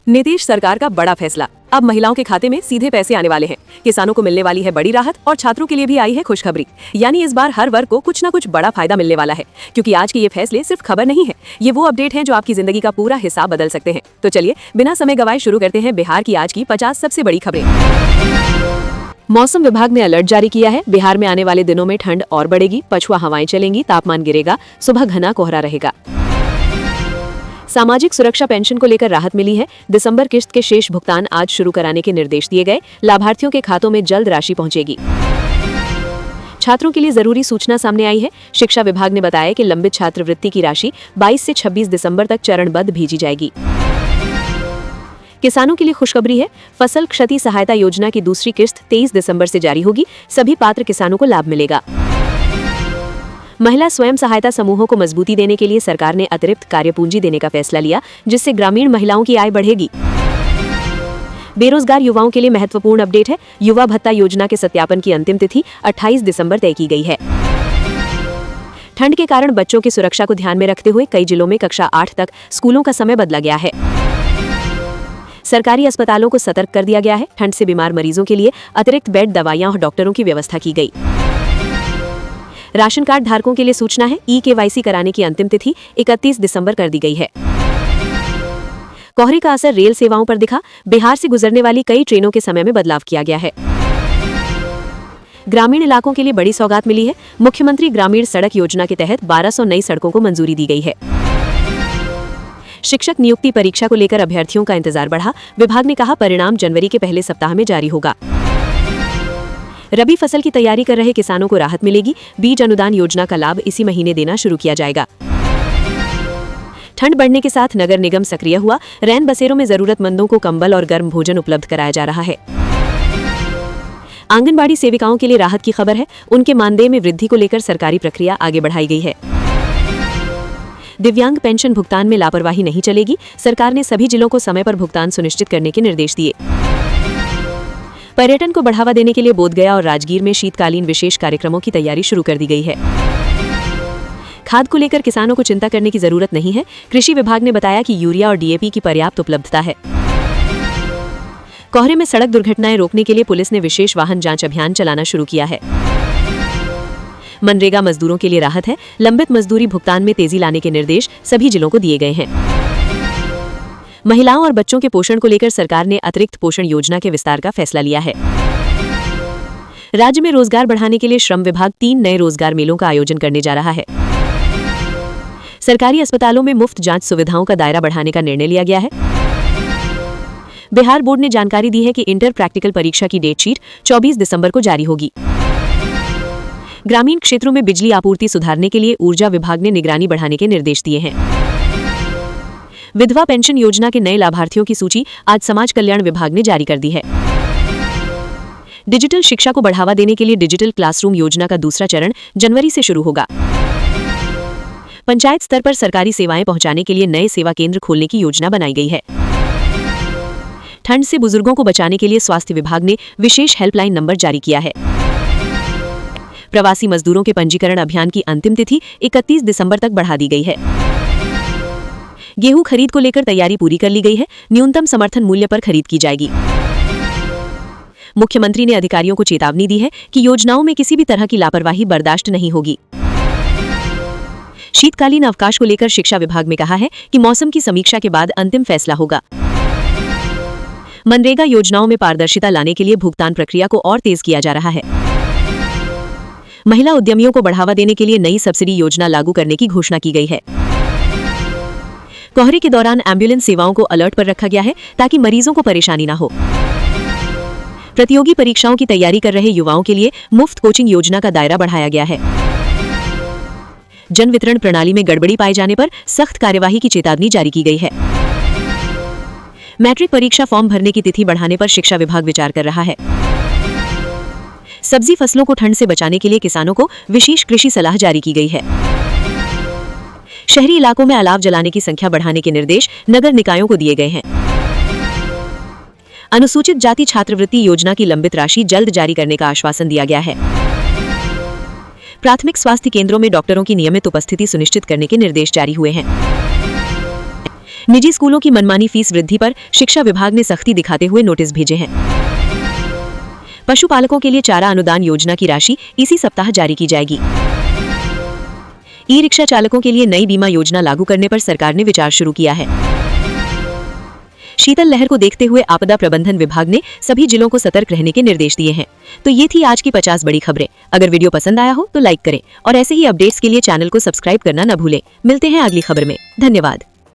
नीतीश सरकार का बड़ा फैसला, अब महिलाओं के खाते में सीधे पैसे आने वाले हैं। किसानों को मिलने वाली है बड़ी राहत और छात्रों के लिए भी आई है खुशखबरी। यानी इस बार हर वर्ग को कुछ न कुछ बड़ा फायदा मिलने वाला है, क्योंकि आज के ये फैसले सिर्फ खबर नहीं है, ये वो अपडेट हैं जो आपकी जिंदगी का पूरा हिसाब बदल सकते हैं। तो चलिए बिना समय गवाए शुरू करते हैं बिहार की आज की 50 सबसे बड़ी खबरें। मौसम विभाग ने अलर्ट जारी किया है। बिहार में आने वाले दिनों में ठंड और बढ़ेगी, पछुआ हवाएं चलेंगी, तापमान गिरेगा, सुबह घना कोहरा रहेगा। सामाजिक सुरक्षा पेंशन को लेकर राहत मिली है। दिसंबर किश्त के शेष भुगतान आज शुरू कराने के निर्देश दिए गए। लाभार्थियों के खातों में जल्द राशि पहुंचेगी। छात्रों के लिए जरूरी सूचना सामने आई है। शिक्षा विभाग ने बताया कि लंबित छात्रवृत्ति की राशि 22 से 26 दिसंबर तक चरणबद्ध भेजी जाएगी। किसानों के लिए खुशखबरी है। फसल क्षति सहायता योजना की दूसरी किश्त 23 दिसंबर से जारी होगी। सभी पात्र किसानों को लाभ मिलेगा। महिला स्वयं सहायता समूहों को मजबूती देने के लिए सरकार ने अतिरिक्त कार्यपूंजी देने का फैसला लिया, जिससे ग्रामीण महिलाओं की आय बढ़ेगी। बेरोजगार युवाओं के लिए महत्वपूर्ण अपडेट है। युवा भत्ता योजना के सत्यापन की अंतिम तिथि 28 दिसंबर तय की गई है। ठंड के कारण बच्चों की सुरक्षा को ध्यान में रखते हुए कई जिलों में कक्षा 8 तक स्कूलों का समय बदला गया है। सरकारी अस्पतालों को सतर्क कर दिया गया है। ठंड से बीमार मरीजों के लिए अतिरिक्त बेड, दवाइयां और डॉक्टरों की व्यवस्था की गई। राशन कार्ड धारकों के लिए सूचना है। KYC कराने की अंतिम तिथि 31 दिसंबर कर दी गई है। कोहरे का असर रेल सेवाओं पर दिखा। बिहार से गुजरने वाली कई ट्रेनों के समय में बदलाव किया गया है। ग्रामीण इलाकों के लिए बड़ी सौगात मिली है। मुख्यमंत्री ग्रामीण सड़क योजना के तहत 1200 नई सड़कों को मंजूरी दी गई है। शिक्षक नियुक्ति परीक्षा को लेकर अभ्यर्थियों का इंतजार बढ़ा। विभाग ने कहा परिणाम जनवरी के पहले सप्ताह में जारी होगा। रबी फसल की तैयारी कर रहे किसानों को राहत मिलेगी। बीज अनुदान योजना का लाभ इसी महीने देना शुरू किया जाएगा। ठंड बढ़ने के साथ नगर निगम सक्रिय हुआ। रैन बसेरों में जरूरतमंदों को कंबल और गर्म भोजन उपलब्ध कराया जा रहा है। आंगनबाड़ी सेविकाओं के लिए राहत की खबर है। उनके मानदेय में वृद्धि को लेकर सरकारी प्रक्रिया आगे बढ़ाई गई है। दिव्यांग पेंशन भुगतान में लापरवाही नहीं चलेगी। सरकार ने सभी जिलों को समय पर भुगतान सुनिश्चित करने के निर्देश दिए। पर्यटन को बढ़ावा देने के लिए बोधगया और राजगीर में शीतकालीन विशेष कार्यक्रमों की तैयारी शुरू कर दी गई है। खाद को लेकर किसानों को चिंता करने की जरूरत नहीं है। कृषि विभाग ने बताया कि यूरिया और DAP की पर्याप्त उपलब्धता है। कोहरे में सड़क दुर्घटनाएं रोकने के लिए पुलिस ने विशेष वाहन जांच अभियान चलाना शुरू किया है। मनरेगा मजदूरों के लिए राहत है। लंबित मजदूरी भुगतान में तेजी लाने के निर्देश सभी जिलों को दिए गए हैं। महिलाओं और बच्चों के पोषण को लेकर सरकार ने अतिरिक्त पोषण योजना के विस्तार का फैसला लिया है। राज्य में रोजगार बढ़ाने के लिए श्रम विभाग 3 नए रोजगार मेलों का आयोजन करने जा रहा है। सरकारी अस्पतालों में मुफ्त जांच सुविधाओं का दायरा बढ़ाने का निर्णय लिया गया है। बिहार बोर्ड ने जानकारी दी है कि इंटर प्रैक्टिकल परीक्षा की डेट शीट 24 दिसंबर को जारी होगी। ग्रामीण क्षेत्रों में बिजली आपूर्ति सुधारने के लिए ऊर्जा विभाग ने निगरानी बढ़ाने के निर्देश दिए हैं। विधवा पेंशन योजना के नए लाभार्थियों की सूची आज समाज कल्याण विभाग ने जारी कर दी है। डिजिटल शिक्षा को बढ़ावा देने के लिए डिजिटल क्लासरूम योजना का दूसरा चरण जनवरी से शुरू होगा। पंचायत स्तर पर सरकारी सेवाएं पहुंचाने के लिए नए सेवा केंद्र खोलने की योजना बनाई गई है। ठंड से बुजुर्गों को बचाने के लिए स्वास्थ्य विभाग ने विशेष हेल्पलाइन नंबर जारी किया है। प्रवासी मजदूरों के पंजीकरण अभियान की अंतिम तिथि 31 दिसंबर तक बढ़ा दी गई है। गेहूं खरीद को लेकर तैयारी पूरी कर ली गई है। न्यूनतम समर्थन मूल्य पर खरीद की जाएगी। मुख्यमंत्री ने अधिकारियों को चेतावनी दी है कि योजनाओं में किसी भी तरह की लापरवाही बर्दाश्त नहीं होगी। शीतकालीन अवकाश को लेकर शिक्षा विभाग ने कहा है कि मौसम की समीक्षा के बाद अंतिम फैसला होगा। मनरेगा योजनाओं में पारदर्शिता लाने के लिए भुगतान प्रक्रिया को और तेज किया जा रहा है। महिला उद्यमियों को बढ़ावा देने के लिए नई सब्सिडी योजना लागू करने की घोषणा की गई है। कोहरे के दौरान एम्बुलेंस सेवाओं को अलर्ट पर रखा गया है ताकि मरीजों को परेशानी न हो। प्रतियोगी परीक्षाओं की तैयारी कर रहे युवाओं के लिए मुफ्त कोचिंग योजना का दायरा बढ़ाया गया है। जन वितरण प्रणाली में गड़बड़ी पाए जाने पर सख्त कार्यवाही की चेतावनी जारी की गई है। मैट्रिक परीक्षा फॉर्म भरने की तिथि बढ़ाने पर शिक्षा विभाग विचार कर रहा है। सब्जी फसलों को ठंड से बचाने के लिए किसानों को विशेष कृषि सलाह जारी की गई है। शहरी इलाकों में अलाव जलाने की संख्या बढ़ाने के निर्देश नगर निकायों को दिए गए हैं। अनुसूचित जाति छात्रवृत्ति योजना की लंबित राशि जल्द जारी करने का आश्वासन दिया गया है। प्राथमिक स्वास्थ्य केंद्रों में डॉक्टरों की नियमित उपस्थिति सुनिश्चित करने के निर्देश जारी हुए हैं। निजी स्कूलों की मनमानी फीस वृद्धि पर शिक्षा विभाग ने सख्ती दिखाते हुए नोटिस भेजे हैं। पशुपालकों के लिए चारा अनुदान योजना की राशि इसी सप्ताह जारी की जाएगी। ई रिक्शा चालकों के लिए नई बीमा योजना लागू करने पर सरकार ने विचार शुरू किया है। शीतल लहर को देखते हुए आपदा प्रबंधन विभाग ने सभी जिलों को सतर्क रहने के निर्देश दिए हैं। तो ये थी आज की 50 बड़ी खबरें। अगर वीडियो पसंद आया हो तो लाइक करें और ऐसे ही अपडेट्स के लिए चैनल को सब्सक्राइब करना न भूलें। मिलते हैं अगली खबर में। धन्यवाद।